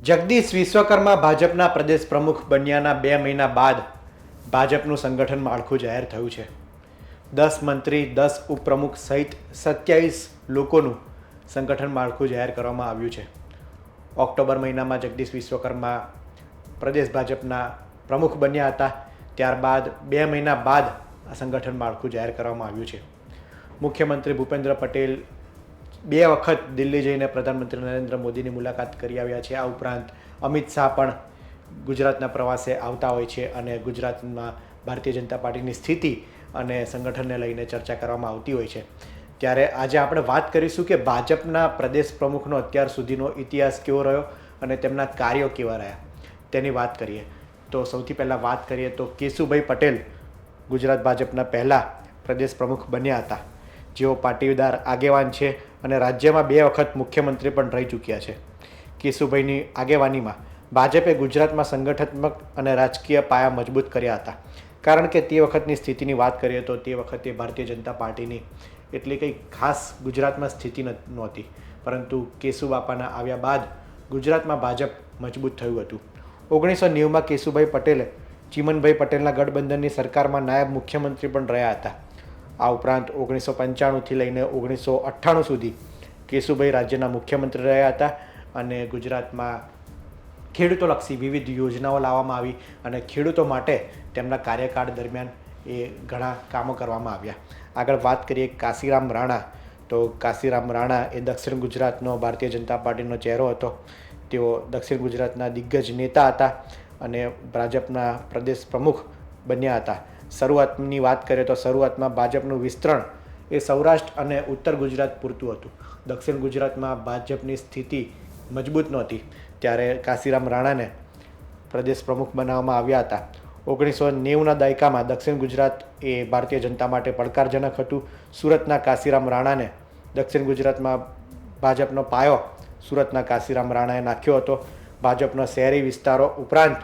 જગદીશ વિશ્વકર્મા ભાજપના પ્રદેશ પ્રમુખ બન્યાના 2 મહિના બાદ ભાજપનું સંગઠન માળખું જાહેર થયું છે. 10 મંત્રી, 10 ઉપપ્રમુખ સહિત 27 લોકોનું સંગઠન માળખું જાહેર કરવામાં આવ્યું છે. ઓક્ટોબર મહિનામાં જગદીશ વિશ્વકર્મા પ્રદેશ ભાજપના પ્રમુખ બન્યા હતા. ત્યારબાદ 2 મહિના બાદ આ સંગઠન માળખું જાહેર કરવામાં આવ્યું છે. મુખ્યમંત્રી ભૂપેન્દ્ર પટેલ 2 વખત દિલ્હી જઈને પ્રધાનમંત્રી નરેન્દ્ર મોદીની મુલાકાત કરી આવ્યા છે. આ ઉપરાંત અમિત શાહ પણ ગુજરાતના પ્રવાસે આવતા હોય છે અને ગુજરાતમાં ભારતીય જનતા પાર્ટીની સ્થિતિ અને સંગઠનને લઈને ચર્ચા કરવામાં આવતી હોય છે. ત્યારે આજે આપણે વાત કરીશું કે ભાજપના પ્રદેશ પ્રમુખનો અત્યાર સુધીનો ઇતિહાસ કેવો રહ્યો અને તેમના કાર્યો કેવા રહ્યા તેની વાત કરીએ. તો સૌથી પહેલાં વાત કરીએ તો કેશુભાઈ પટેલ ગુજરાત ભાજપના પહેલાં પ્રદેશ પ્રમુખ બન્યા હતા, જેઓ પાટીદાર આગેવાન છે અને રાજ્યમાં 2 વખત મુખ્યમંત્રી પણ રહી ચૂક્યા છે. કેશુભાઈની આગેવાનીમાં ભાજપે ગુજરાતમાં સંગઠનાત્મક અને રાજકીય પાયા મજબૂત કર્યા હતા. કારણ કે તે વખતની સ્થિતિની વાત કરીએ તો તે વખતે ભારતીય જનતા પાર્ટીની એટલી કંઈ ખાસ ગુજરાતમાં સ્થિતિ નહોતી, પરંતુ કેશુબાપાના આવ્યા બાદ ગુજરાતમાં ભાજપ મજબૂત થયું હતું. 1990માં કેશુભાઈ પટેલે ચીમનભાઈ પટેલના ગઠબંધનની સરકારમાં નાયબ મુખ્યમંત્રી પણ રહ્યા હતા. આ ઉપરાંત 1995થી લઈને 1998 સુધી કેશુભાઈ રાજ્યના મુખ્યમંત્રી રહ્યા હતા અને ગુજરાતમાં ખેડૂતોલક્ષી વિવિધ યોજનાઓ લાવવામાં આવી અને ખેડૂતો માટે તેમના કાર્યકાળ દરમિયાન એ ઘણા કામો કરવામાં આવ્યા. આગળ વાત કરીએ કાશીરામ રાણા. તો કાશીરામ રાણા એ દક્ષિણ ગુજરાતનો ભારતીય જનતા પાર્ટીનો ચહેરો હતો. તેઓ દક્ષિણ ગુજરાતના દિગ્ગજ નેતા હતા અને ભાજપના પ્રદેશ પ્રમુખ બન્યા હતા. શરૂઆતની વાત કરીએ તો શરૂઆતમાં ભાજપનું વિસ્તરણ એ સૌરાષ્ટ્ર અને ઉત્તર ગુજરાત પૂરતું હતું. દક્ષિણ ગુજરાતમાં ભાજપની સ્થિતિ મજબૂત નહોતી, ત્યારે કાશીરામ રાણાને પ્રદેશ પ્રમુખ બનાવવામાં આવ્યા હતા. 1990ના દાયકામાં દક્ષિણ ગુજરાત એ ભારતીય જનતા માટે પડકારજનક હતું. સુરતના કાશીરામ રાણાને દક્ષિણ ગુજરાતમાં ભાજપનો પાયો સુરતના કાશીરામ રાણાએ નાખ્યો હતો. ભાજપના શહેરી વિસ્તારો ઉપરાંત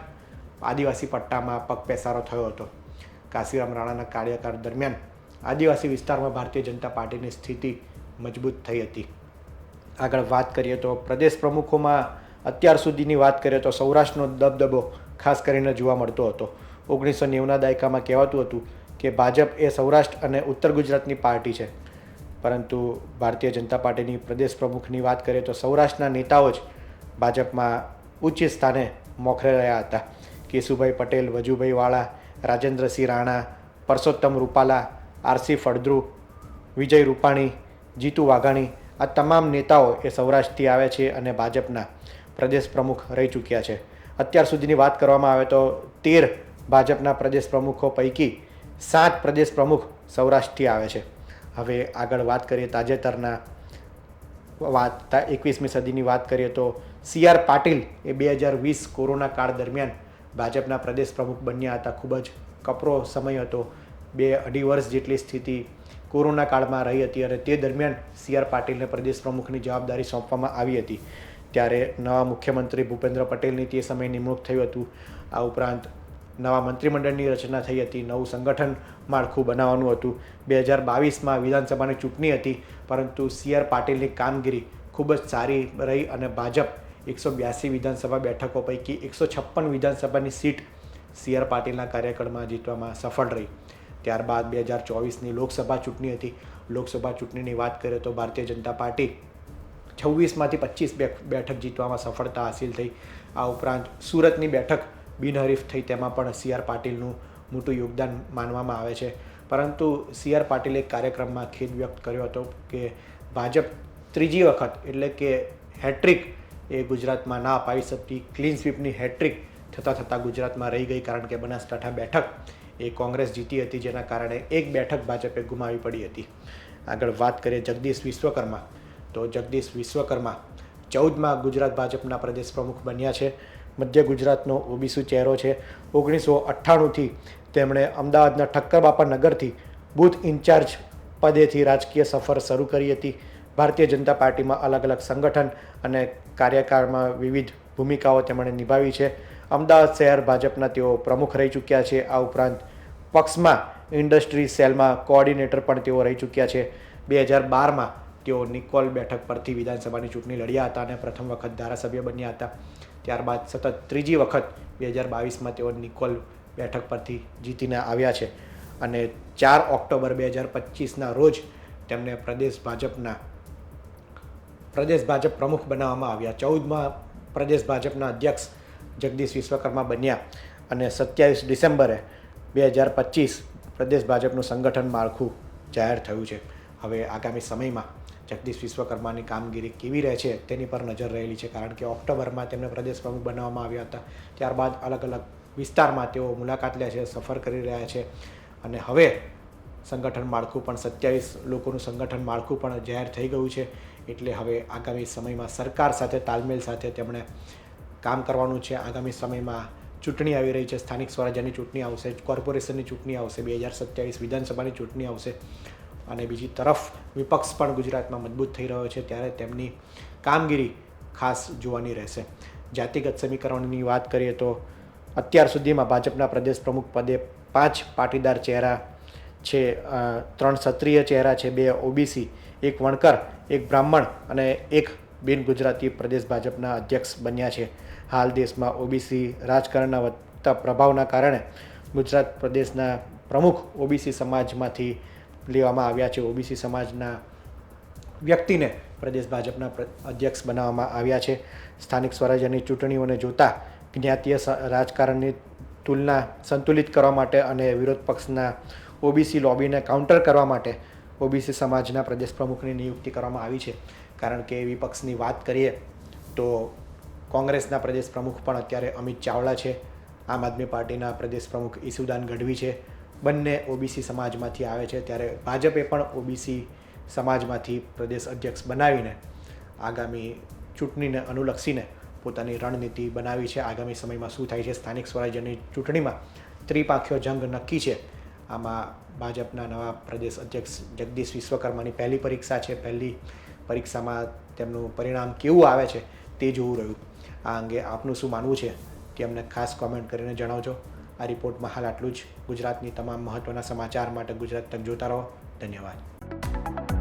આદિવાસી પટ્ટામાં પગપેસારો થયો હતો. કાશીરામ રાણાના કાર્યકાળ દરમિયાન આદિવાસી વિસ્તારમાં ભારતીય જનતા પાર્ટીની સ્થિતિ મજબૂત થઈ હતી. આગળ વાત કરીએ તો પ્રદેશ પ્રમુખોમાં અત્યાર સુધીની વાત કરીએ તો સૌરાષ્ટ્રનો દબદબો ખાસ કરીને જોવા મળતો હતો. 1990ના દાયકામાં કહેવાતું હતું કે ભાજપ એ સૌરાષ્ટ્ર અને ઉત્તર ગુજરાતની પાર્ટી છે, પરંતુ ભારતીય જનતા પાર્ટીની પ્રદેશ પ્રમુખની વાત કરીએ તો સૌરાષ્ટ્રના નેતાઓ જ ભાજપમાં ઉચ્ચ સ્થાને મોખરે રહ્યા હતા. કેશુભાઈ પટેલ, વજુભાઈ વાળા, રાજેન્દ્રસિંહ રાણા, પરસોત્તમ રૂપાલા, આરસી ફળદ્રુ, વિજય રૂપાણી, જીતુ વાઘાણી, આ તમામ નેતાઓ એ સૌરાષ્ટ્રથી આવે છે અને ભાજપના પ્રદેશ પ્રમુખ રહી ચૂક્યા છે. અત્યાર સુધીની વાત કરવામાં આવે તો 13 ભાજપના પ્રદેશ પ્રમુખો પૈકી 7 પ્રદેશ પ્રમુખ સૌરાષ્ટ્રથી આવે છે. હવે આગળ વાત કરીએ તાજેતરના 21મી સદીની વાત કરીએ તો CR પાટીલ એ 2020 કોરોના કાળ દરમિયાન ભાજપના પ્રદેશ પ્રમુખ બન્યા હતા. ખૂબ જ કપરો સમય હતો. 2-2.5 વર્ષ જેટલી સ્થિતિ કોરોના કાળમાં રહી હતી અને તે દરમિયાન CR પાટીલને પ્રદેશ પ્રમુખની જવાબદારી સોંપવામાં આવી હતી. ત્યારે નવા મુખ્યમંત્રી ભૂપેન્દ્ર પટેલની તે સમયે નિમણૂક થયું હતું. આ ઉપરાંત નવા મંત્રીમંડળની રચના થઈ હતી. નવું સંગઠન માળખું બનાવવાનું હતું. 2022માં વિધાનસભાની ચૂંટણી હતી, પરંતુ CR પાટીલની કામગીરી ખૂબ જ સારી રહી અને ભાજપ 182 વિધાનસભા બેઠકો પૈકી 156 વિધાનસભાની સીટ CR પાટીલના કાર્યકાળમાં જીતવામાં સફળ રહી. ત્યારબાદ 2024ની લોકસભા ચૂંટણી હતી. લોકસભા ચૂંટણીની વાત કરીએ તો ભારતીય જનતા પાર્ટી 26માંથી 25 બેઠક જીતવામાં સફળતા હાંસિલ થઈ. આ ઉપરાંત સુરતની બેઠક બિનહરીફ થઈ, તેમાં પણ CR પાટીલનું મોટું યોગદાન માનવામાં આવે છે. પરંતુ CR પાટીલે એક કાર્યક્રમમાં ખેદ વ્યક્ત કર્યો હતો કે ભાજપ ત્રીજી વખત એટલે કે હેટ્રિક એ ગુજરાતમાં ના અપાવી શકતી. ક્લીન સ્વીપની હેટ્રિક થતાં ગુજરાતમાં રહી ગઈ, કારણ કે બનાસકાંઠા બેઠક એ કોંગ્રેસ જીતી હતી, જેના કારણે એક બેઠક ભાજપે ગુમાવી પડી હતી. આગળ વાત કરીએ જગદીશ વિશ્વકર્મા. તો જગદીશ વિશ્વકર્મા 14માં ગુજરાત ભાજપના પ્રદેશ પ્રમુખ બન્યા છે. મધ્ય ગુજરાતનો ઓબીસી ચહેરો છે. 1998થી તેમણે અમદાવાદના ઠક્કરબાપા નગરથી બૂથ ઇન્ચાર્જ પદેથી રાજકીય સફર શરૂ કરી હતી. ભારતીય જનતા પાર્ટીમાં અલગ અલગ સંગઠન અને કાર્યકાળમાં વિવિધ ભૂમિકાઓ તેમણે નિભાવી છે. અમદાવાદ શહેર ભાજપના તેઓ પ્રમુખ રહી ચૂક્યા છે. આ ઉપરાંત પક્ષમાં ઇન્ડસ્ટ્રી સેલમાં કોઓર્ડિનેટર પણ તેઓ રહી ચૂક્યા છે. 2012માં તેઓ નિકોલ બેઠક પરથી વિધાનસભાની ચૂંટણી લડ્યા હતા અને પ્રથમ વખત ધારાસભ્ય બન્યા હતા. ત્યારબાદ સતત ત્રીજી વખત 2022માં તેઓ નિકોલ બેઠક પરથી જીતીને આવ્યા છે અને 4 ઓક્ટોબર 2025ના રોજ તેમને પ્રદેશ ભાજપ પ્રમુખ બનાવવામાં આવ્યા. 14માં પ્રદેશ ભાજપના અધ્યક્ષ જગદીશ વિશ્વકર્મા બન્યા અને 27 ડિસેમ્બરે 2025 પ્રદેશ ભાજપનું સંગઠન માળખું જાહેર થયું છે. હવે આગામી સમયમાં જગદીશ વિશ્વકર્માની કામગીરી કેવી રહે છે તેની પર નજર રહેલી છે, કારણ કે ઓક્ટોબરમાં તેમને પ્રદેશ પ્રમુખ બનાવવામાં આવ્યા હતા. ત્યારબાદ અલગ અલગ વિસ્તારમાં તેઓ મુલાકાત લે છે, સફર કરી રહ્યા છે અને હવે સંગઠન માળખું પણ 27 લોકોનું સંગઠન માળખું પણ જાહેર થઈ ગયું છે. એટલે હવે આગામી સમયમાં સરકાર સાથે તાલમેલ સાથે તેમણે કામ કરવાનું છે. આગામી સમયમાં ચૂંટણી આવી રહી છે, સ્થાનિક સ્વરાજ્યની ચૂંટણી આવશે, કોર્પોરેશનની ચૂંટણી આવશે, 2027 વિધાનસભાની ચૂંટણી આવશે અને બીજી તરફ વિપક્ષ પણ ગુજરાતમાં મજબૂત થઈ રહ્યો છે, ત્યારે તેમની કામગીરી ખાસ જોવાની રહેશે. જાતિગત સમીકરણની વાત કરીએ તો અત્યાર સુધીમાં ભાજપના પ્રદેશ પ્રમુખ પદે 5 પાટીદાર ચહેરા છે, 3 ક્ષત્રિય ચહેરા છે, 2 ઓબીસી, 1 વણકર, 1 બ્રાહ્મણ અને 1 બિન ગુજરાતી પ્રદેશ ભાજપના અધ્યક્ષ બન્યા છે. હાલ દેશમાં ઓબીસી રાજકારણના વધતા પ્રભાવના કારણે ગુજરાત પ્રદેશના પ્રમુખ ઓબીસી સમાજમાંથી લેવામાં આવ્યા છે. ઓબીસી સમાજના વ્યક્તિને પ્રદેશ ભાજપના અધ્યક્ષ બનાવવામાં આવ્યા છે. સ્થાનિક સ્વરાજ્યની ચૂંટણીઓને જોતા જ્ઞાતીય રાજકારણની તુલના સંતુલિત કરવા માટે અને વિરોધ પક્ષના ઓબીસી લોબીને કાઉન્ટર કરવા માટે ઓબીસી સમાજના પ્રદેશ પ્રમુખની નિયુક્તિ કરવામાં આવી છે. કારણ કે વિપક્ષની વાત કરીએ તો કોંગ્રેસના પ્રદેશ પ્રમુખ પણ અત્યારે અમિત ચાવડા છે, આમ આદમી પાર્ટીના પ્રદેશ પ્રમુખ ઈસુદાન ગઢવી છે, બંને ઓબીસી સમાજમાંથી આવે છે. ત્યારે ભાજપે પણ ઓબીસી સમાજમાંથી પ્રદેશ અધ્યક્ષ બનાવીને આગામી ચૂંટણીને અનુલક્ષીને પોતાની રણનીતિ બનાવી છે. આગામી સમયમાં શું થાય છે, સ્થાનિક સ્વરાજ્યની ચૂંટણીમાં ત્રિપાંખીયો જંગ નક્કી છે. આમાં ભાજપના નવા પ્રદેશ અધ્યક્ષ જગદીશ વિશ્વકર્માની પહેલી પરીક્ષા છે. પહેલી પરીક્ષામાં તેમનું પરિણામ કેવું આવે છે તે જોવું રહ્યું. આ અંગે આપનું શું માનવું છે તે અમને ખાસ કોમેન્ટ કરીને જણાવજો. આ રિપોર્ટમાં હાલ આટલું જ. ગુજરાતની તમામ મહત્ત્વના સમાચાર માટે ગુજરાત તક જોતા રહો. ધન્યવાદ.